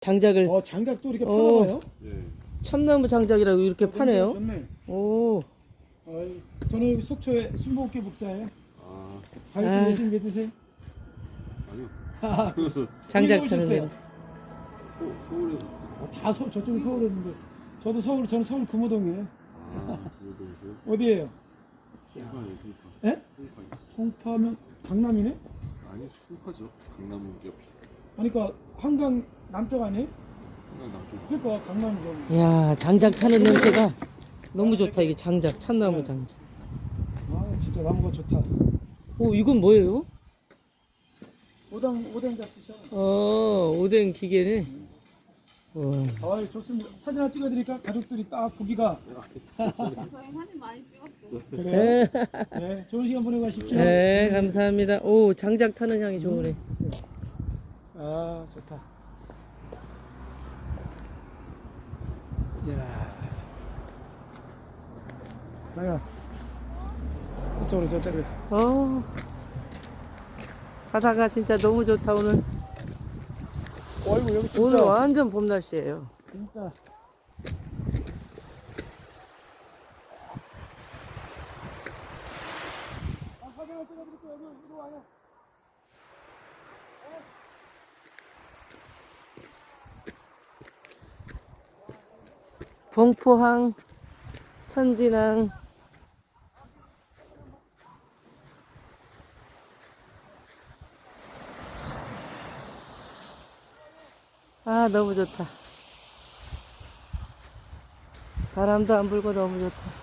장작을 장작도 이렇게 팔아봐요? 예. 참나무 장작이라고 이렇게 파네요. 좋네. 오. 저는 여기 속초에 순복기 목사예요. 아, 가르쳐 아. 열심히 믿으세요? 아니요. 장작 어디 파는 오셨어요? 냄새. 서울에서 왔어요. 다 저쪽은 서울이었는데 저는 서울 금호동이에요. 아, 저도 어디예요? 송파예요, 송파. 예? 송파요. 송파면 강남이네? 아니, 송파죠. 강남 옆이. 아니 그러니까 한강 남쪽 아니에요? 한강 남쪽. 그러니까 강남이죠. 야, 장작 타는 냄새가 너무 좋다. 이게 장작, 참나무 장작. 진짜 나무가 좋다. 오, 이건 뭐예요? 오뎅 잡수셔. 오뎅 기계네. 와. 좋습니다. 사진 하나 찍어드릴까? 가족들이 딱 보기가. 저희 사진 많이 찍었어요. 그래요? 네, 좋은 시간 보내고 가십시오. 네, 감사합니다. 오, 장작 타는 향이 좋으네. 좋다. 이야. 상아. 저쪽으로. 바다가 진짜 너무 좋다 오늘. 어이구 여기 진짜. 오늘 완전 봄 날씨예요. 진짜. 사진 하나 찍어드릴게요. 여기 와요. 봉포항, 천진항. 너무 좋다. 바람도 안 불고 너무 좋다.